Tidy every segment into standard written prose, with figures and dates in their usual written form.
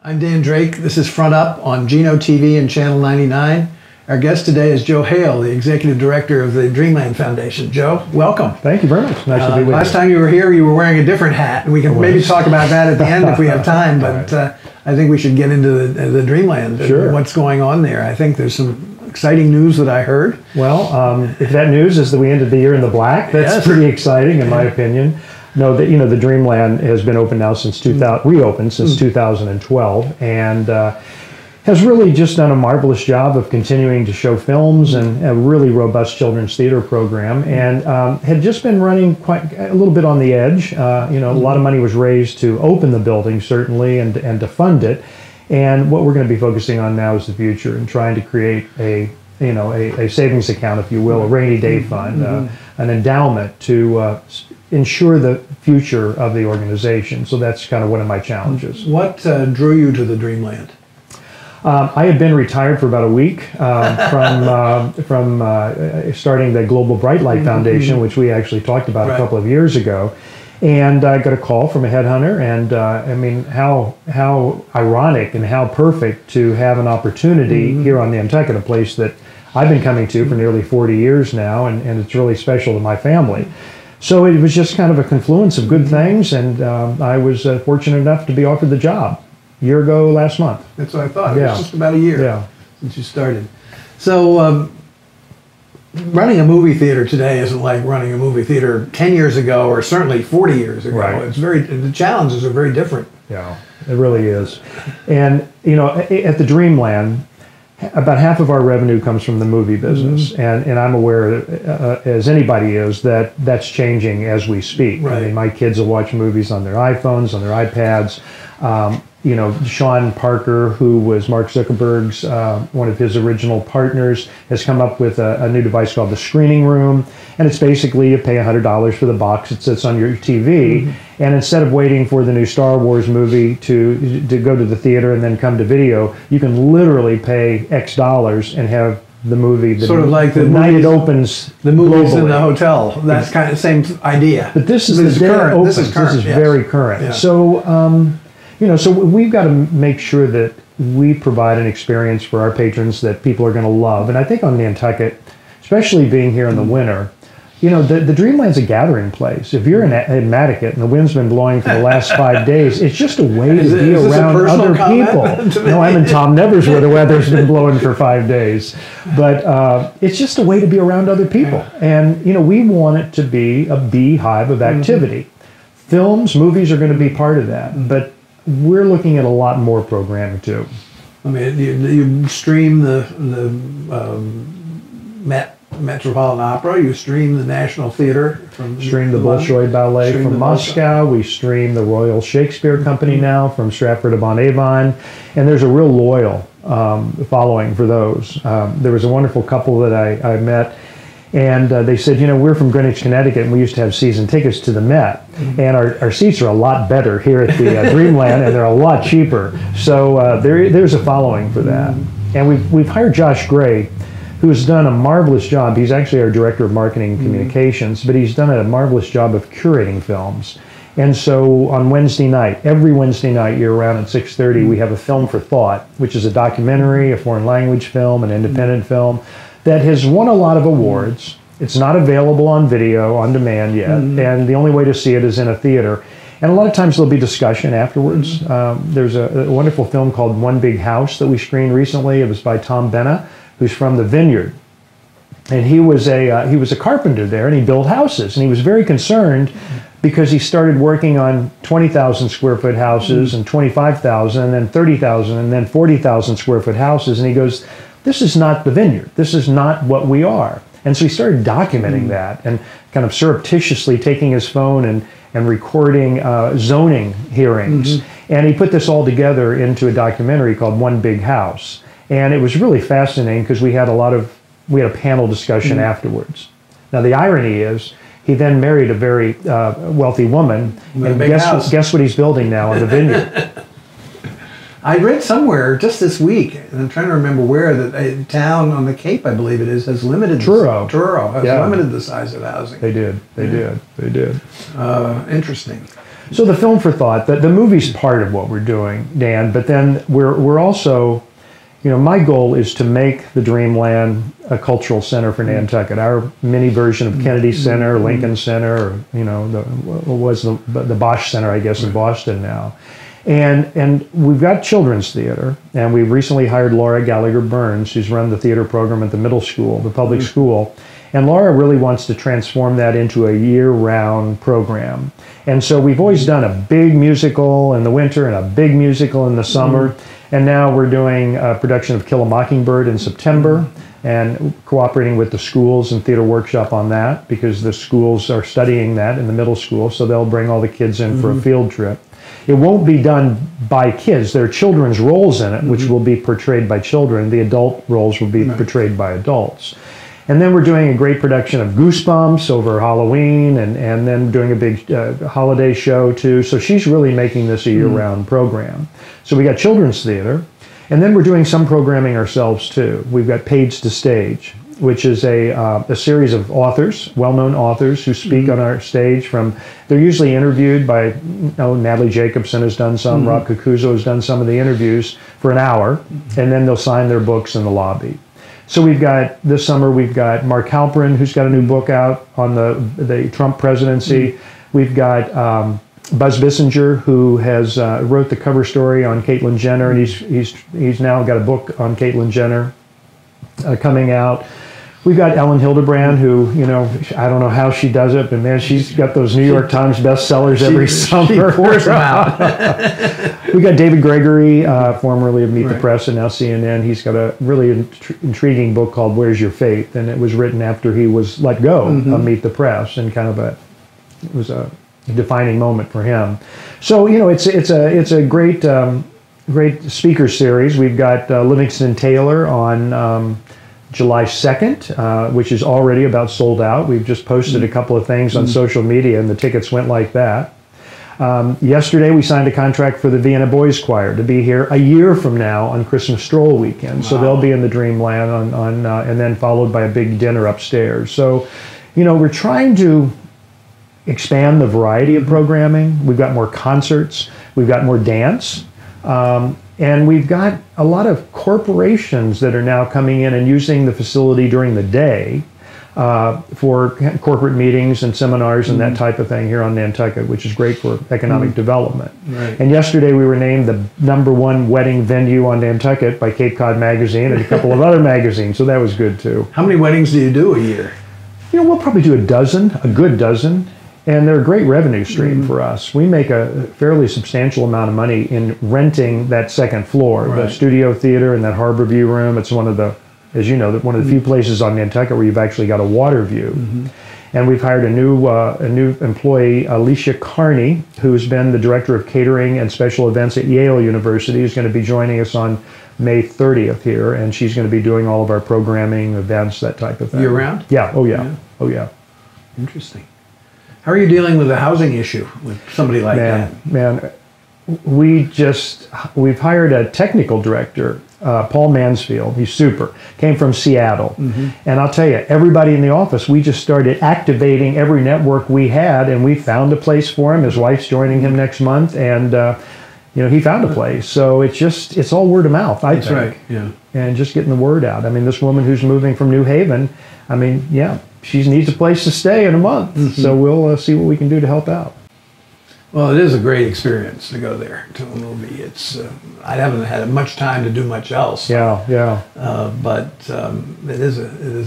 I'm Dan Drake. This is Front Up on Geno TV and Channel 99. Our guest today is Joe Hale, the Executive Director of the Dreamland Foundation. Joe, welcome. Thank you very much. Nice to be with you. Last time you were here, you were wearing a different hat. We can maybe talk about that at the end if we have time, but I think we should get into the Dreamland and what's going on there. I think there's some exciting news that I heard. Well, if that news is that we ended the year in the black, that's pretty exciting in my opinion. No, the Dreamland has been open now since reopened since 2012, and has really just done a marvelous job of continuing to show films and a really robust children's theater program, and had just been running quite a little bit on the edge. A lot of money was raised to open the building, certainly, and to fund it. And what we're going to be focusing on now is the future and trying to create a savings account, if you will, a rainy day fund, an endowment to ensure the future of the organization. So that's kind of one of my challenges. What drew you to the Dreamland? I had been retired for about a week from starting the Global Bright Light Foundation, which we actually talked about a couple of years ago. And I got a call from a headhunter, and I mean, how ironic and how perfect to have an opportunity here on Nantucket, a place that I've been coming to for nearly 40 years now, and it's really special to my family. So it was just kind of a confluence of good things, and I was fortunate enough to be offered the job a year ago last month. That's what I thought. It was just about a year since you started. So running a movie theater today isn't like running a movie theater 10 years ago or certainly 40 years ago. Right. The challenges are very different. Yeah, it really is. And, at the Dreamland, about half of our revenue comes from the movie business, and I'm aware, as anybody is, that that's changing as we speak. Right. I mean, my kids will watch movies on their iPhones, on their iPads. Sean Parker, who was Mark Zuckerberg's, one of his original partners, has come up with a new device called the Screening Room, and it's basically you pay $100 for the box that sits on your TV, and instead of waiting for the new Star Wars movie to go to the theater and then come to video, you can literally pay X dollars and have the movie sort of like the night it opens. The movies globally. in the hotel. That's kind of the same idea. But this is the current. This is very current. Yeah. So. So we've got to make sure that we provide an experience for our patrons that people are going to love. And I think on Nantucket, especially being here in the winter, the Dreamland's a gathering place. If you're in Mattucket and the wind's been blowing for the last 5 days, it's just a way to be around other people. No, I'm in Tom Nevers where the weather's been blowing for 5 days. But it's just a way to be around other people. And, we want it to be a beehive of activity. Films, movies are going to be part of that. But we're looking at a lot more programming too. I mean, you stream the Metropolitan Opera. You stream the National Theater stream the Bolshoi Ballet from Moscow. We stream the Royal Shakespeare Company now from Stratford-upon-Avon, and there's a real loyal following for those. There was a wonderful couple that I met. And they said, we're from Greenwich, Connecticut, and we used to have season tickets to the Met. And our seats are a lot better here at the Dreamland, and they're a lot cheaper. So there's a following for that. And we've hired Josh Gray, who has done a marvelous job. He's actually our Director of Marketing and Communications, but he's done a marvelous job of curating films. And so on Wednesday night, every Wednesday night, year-round at 6:30, we have a Film for Thought, which is a documentary, a foreign language film, an independent film, that has won a lot of awards. It's not available on video, on demand yet, and the only way to see it is in a theater. And a lot of times there'll be discussion afterwards. There's a wonderful film called One Big House that we screened recently. It was by Tom Benna, who's from the Vineyard. And he was a carpenter there, and he built houses. And he was very concerned because he started working on 20,000 square foot houses and 25,000 and then 30,000 and then 40,000 square foot houses. And he goes, this is not the Vineyard. This is not what we are. And so he started documenting that and kind of surreptitiously taking his phone and recording zoning hearings. And he put this all together into a documentary called One Big House. And it was really fascinating because we had a panel discussion afterwards. Now the irony is he then married a very wealthy woman, and guess what he's building now in the Vineyard? I read somewhere just this week, and I'm trying to remember where, that a town on the Cape, I believe it is, has limited Truro has limited the size of housing. They did. Interesting. So the Film for Thought, the movie's part of what we're doing, Dan, but then we're also, my goal is to make the Dreamland a cultural center for Nantucket. Our mini version of Kennedy Center, Lincoln Center, or, the Bosch Center, I guess, in Boston now. And we've got children's theater, and we've recently hired Laura Gallagher Burns, who's run the theater program at the middle school, the public school. And Laura really wants to transform that into a year-round program. And so we've always done a big musical in the winter and a big musical in the summer. And now we're doing a production of Kill a Mockingbird in September and cooperating with the schools and theater workshop on that, because the schools are studying that in the middle school. So they'll bring all the kids in for a field trip. It won't be done by kids. There are children's roles in it, which will be portrayed by children. The adult roles will be portrayed by adults. And then we're doing a great production of Goosebumps over Halloween, and then doing a big holiday show too. So she's really making this a year-round program. So we got children's theater, and then we're doing some programming ourselves too. We've got Page to Stage, which is a series of authors, well-known authors, who speak on our stage. They're usually interviewed by, Natalie Jacobson has done some, Rob Cucuzzo has done some of the interviews for an hour, and then they'll sign their books in the lobby. So this summer we've got Mark Halperin, who's got a new book out on the Trump presidency. We've got Buzz Bissinger, who has wrote the cover story on Caitlyn Jenner, and he's now got a book on Caitlyn Jenner coming out. We've got Ellen Hildebrand, who, I don't know how she does it, but man, she's got those New York Times bestsellers every summer. She pours them out. We got David Gregory, formerly of Meet the Press and now CNN. He's got a really intriguing book called Where's Your Faith? And it was written after he was let go of Meet the Press, and it was a defining moment for him. So, it's a great, great speaker series. We've got Livingston Taylor on July 2nd, which is already about sold out. We've just posted a couple of things on social media, and the tickets went like that. Yesterday, we signed a contract for the Vienna Boys Choir to be here a year from now on Christmas Stroll weekend. Wow. So they'll be in the Dreamland and then followed by a big dinner upstairs. So, we're trying to expand the variety of programming. We've got more concerts. We've got more dance. And we've got a lot of corporations that are now coming in and using the facility during the day for corporate meetings and seminars and that type of thing here on Nantucket, which is great for economic development. Right. And yesterday we were named the #1 wedding venue on Nantucket by Cape Cod Magazine and a couple of other magazines, so that was good too. How many weddings do you do a year? We'll probably do a good dozen. And they're a great revenue stream for us. We make a fairly substantial amount of money in renting that second floor, the studio theater and that harbor view room. It's one of the, as you know, one of the few places on Nantucket where you've actually got a water view. And we've hired a new employee, Alicia Carney, who's been the director of catering and special events at Yale University, who's going to be joining us on May 30th here, and she's going to be doing all of our programming, events, that type of thing. Year round? Yeah. Oh yeah. Oh yeah. Interesting. How are you dealing with the housing issue with somebody like that? Man, we've hired a technical director, Paul Mansfield. He's super. Came from Seattle. And I'll tell you, everybody in the office, we just started activating every network we had, and we found a place for him. His wife's joining him next month, and he found a place. So it's all word of mouth, I think. That's right, yeah. And just getting the word out. I mean, this woman who's moving from New Haven, she needs a place to stay in a month. So we'll see what we can do to help out. Well, it is a great experience to go there to a movie. It's I haven't had much time to do much else. Yeah. But it is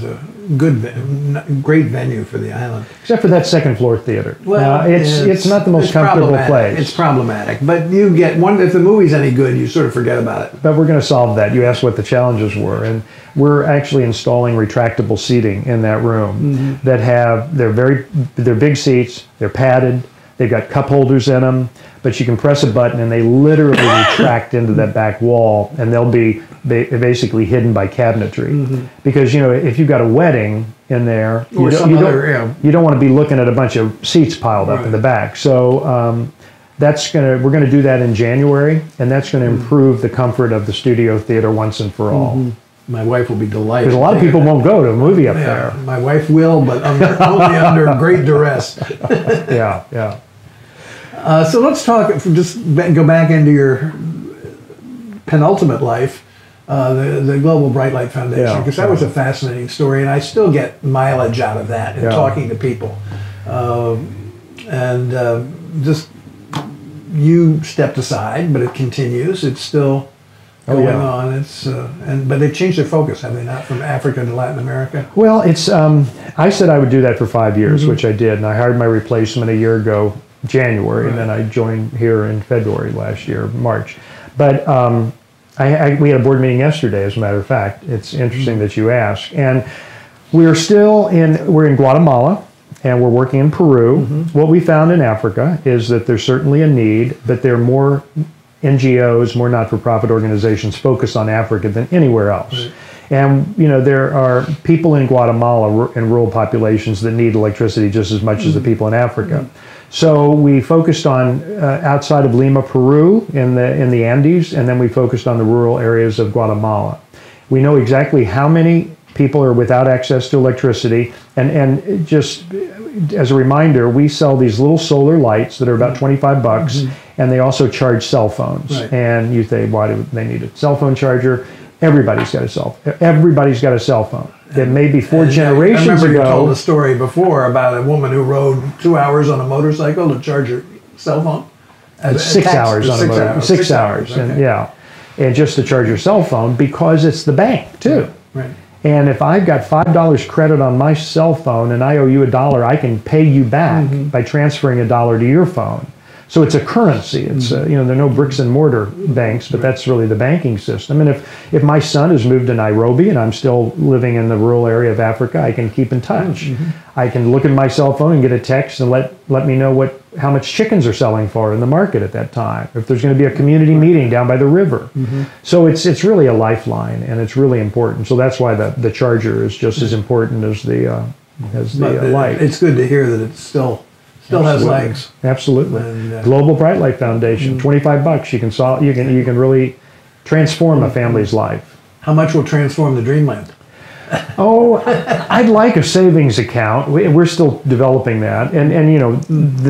a great venue for the island. Except for that second floor theater. Well, it's not the most comfortable place. It's problematic. But you get if the movie's any good, you sort of forget about it. But we're going to solve that. You asked what the challenges were, and we're actually installing retractable seating in that room they're big seats. They're padded. They've got cup holders in them, but you can press a button and they literally retract into that back wall, and they'll be basically hidden by cabinetry. Because if you've got a wedding in there, you don't want to be looking at a bunch of seats piled up in the back. So we're going to do that in January, and that's going to improve the comfort of the studio theater once and for all. My wife will be delighted. Because a lot of people won't go to a movie up there. My wife will, but only under great duress. Yeah. So let's talk, go back into your penultimate life, the Global Bright Light Foundation, because that was a fascinating story, and I still get mileage out of that in talking to people. Just you stepped aside, but it continues. It's still going on. It's but they've changed their focus, have they not, from Africa to Latin America? Well, it's I said I would do that for 5 years, which I did, and I hired my replacement a year ago, January, and then I joined here in February last year, March. But we had a board meeting yesterday, as a matter of fact. It's interesting that you ask, and we're in Guatemala. And we're working in Peru. What we found in Africa is that there's certainly a need, but there are more NGOs, more not-for-profit organizations focused on Africa than anywhere else. And there are people in Guatemala in rural populations that need electricity just as much as the people in Africa. So we focused on outside of Lima, Peru, in the Andes, and then we focused on the rural areas of Guatemala. We know exactly how many people are without access to electricity, and just as a reminder, we sell these little solar lights that are about 25 bucks, and they also charge cell phones. And you say, why do they need a cell phone charger? Everybody's got a cell phone. It may be four generations ago. I remember you told a story before about a woman who rode 2 hours on a motorcycle to charge her cell phone. 6 hours on a motorcycle. 6 hours, and just to charge your cell phone, because it's the bank too. And if I've got $5 credit on my cell phone and I owe you $1, I can pay you back by transferring $1 to your phone. So it's a currency. It's there are no bricks and mortar banks, but that's really the banking system. And if my son has moved to Nairobi and I'm still living in the rural area of Africa, I can keep in touch. I can look at my cell phone and get a text and let me know how much chickens are selling for in the market at that time. If there's going to be a community meeting down by the river. So it's really a lifeline, and it's really important. So that's why the charger is just as important as the light. It's good to hear that it's still has legs. Absolutely. And, Global Bright Light Foundation, 25 bucks. You can really transform a family's life. How much will transform the Dreamland? I'd like a savings account. We're still developing that, and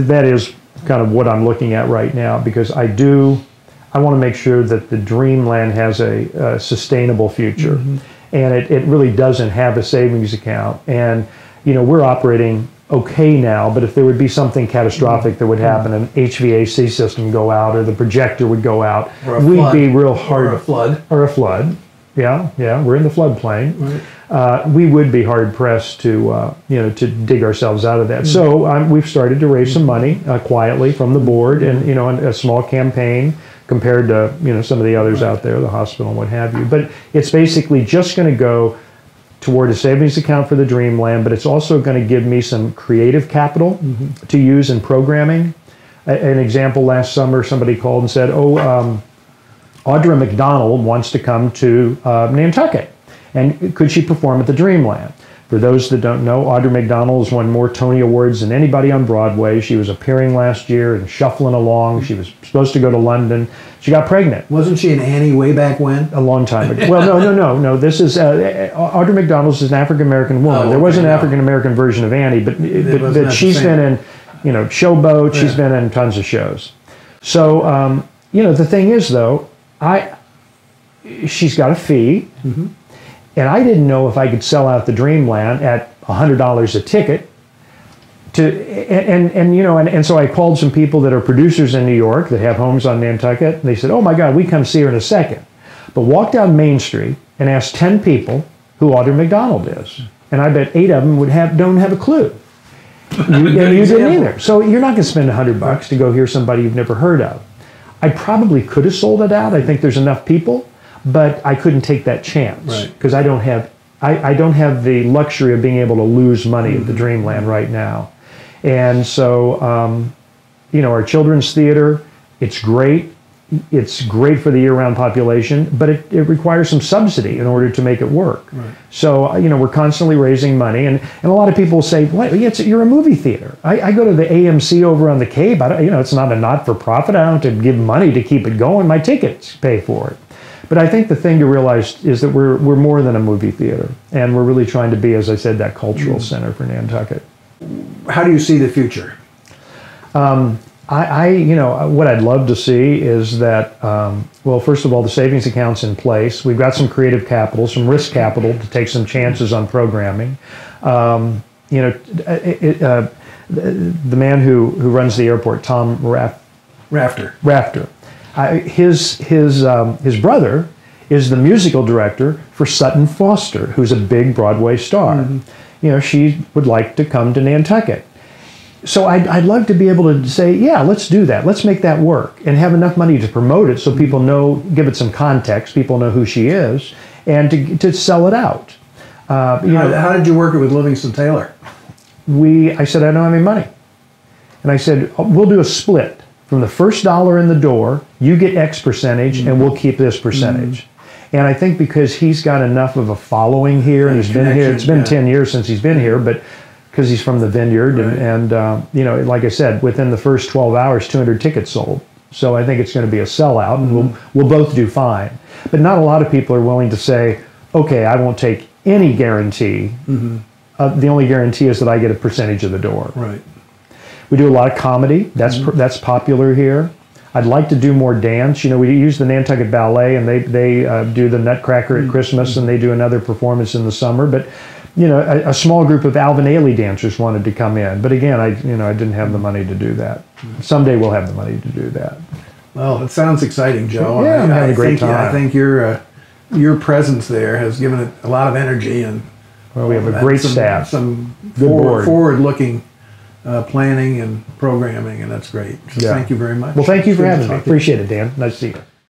that is kind of what I'm looking at right now, because I want to make sure that the Dreamland has a sustainable future, and it really doesn't have a savings account. And we're operating okay now, but if there would be something catastrophic that would happen, an HVAC system go out, or the projector would go out, we'd be real hard. Or a flood. Yeah, we're in the floodplain. We would be hard pressed to dig ourselves out of that. So we've started to raise some money quietly from the board, and a small campaign compared to some of the others out there, the hospital and what have you. But it's basically just going to go toward a savings account for the Dreamland, but it's also going to give me some creative capital to use in programming. An example, last summer somebody called and said, Audra McDonald wants to come to Nantucket, and could she perform at the Dreamland? For those that don't know, Audra McDonald has won more Tony Awards than anybody on Broadway. She was appearing last year and shuffling along. She was supposed to go to London. She got pregnant. Wasn't she an Annie way back when? A long time ago. Well, no. This is Audra McDonald is an African-American woman. There was an African-American version of Annie, but she's been in, Showboat. She's been in tons of shows. So, the thing is, though, she's got a fee, and I didn't know if I could sell out the Dreamland at $100 a ticket. And so I called some people that are producers in New York that have homes on Nantucket, and they said, "Oh my God, we come see her in a second." But walk down Main Street and ask 10 people who Audra McDonald is, and I bet 8 of them don't have a clue. You didn't either. So you're not going to spend $100 to go hear somebody you've never heard of. I probably could have sold it out. I think there's enough people, but I couldn't take that chance because I don't have the luxury of being able to lose money at the Dreamland right now. And so, our children's theater, it's great. It's great for the year-round population, but it requires some subsidy in order to make it work. So, we're constantly raising money, and a lot of people say, well, you're a movie theater. I go to the AMC over on the Cape. It's not a not-for-profit. I don't have to give money to keep it going. My tickets pay for it. But I think the thing to realize is that we're more than a movie theater, and we're really trying to be, as I said, that cultural center for Nantucket. How do you see the future? You know, what I'd love to see is that, well, first of all, the savings account's in place. We've got some creative capital, some risk capital to take some chances on programming. You know, the man who runs the airport, Tom Rafter. His brother is the musical director for Sutton Foster, who's a big Broadway star. Mm-hmm. You know, she would like to come to Nantucket. So I'd love to be able to say, yeah, let's do that. Let's make that work and have enough money to promote it so people know, give it some context, people know who she is, and to sell it out. How did you work it with Livingston Taylor? I said, I don't have any money. And I said, we'll do a split. From the first dollar in the door, you get X percentage, and we'll keep this percentage. And I think because he's got enough of a following here, and he's been here, it's been 10 years since he's been here, but because he's from the Vineyard, right. and you know, like I said, within the first 12 hours, 200 tickets sold. So I think it's going to be a sellout, and we'll both do fine. But not a lot of people are willing to say, okay, I won't take any guarantee. The only guarantee is that I get a percentage of the door. Right. We do a lot of comedy. That's popular here. I'd like to do more dance. You know, we use the Nantucket Ballet, and they do the Nutcracker at Christmas, and they do another performance in the summer. But you know, a small group of Alvin Ailey dancers wanted to come in. But again, I didn't have the money to do that. Someday we'll have the money to do that. Well, it sounds exciting, Joe. Yeah, I'm having a great time. I think your presence there has given it a lot of energy, and well, we have a great staff, some forward-looking planning and programming, and that's great. So thank you very much. Well, thank you for having me. Appreciate it, Dan. Nice to see you.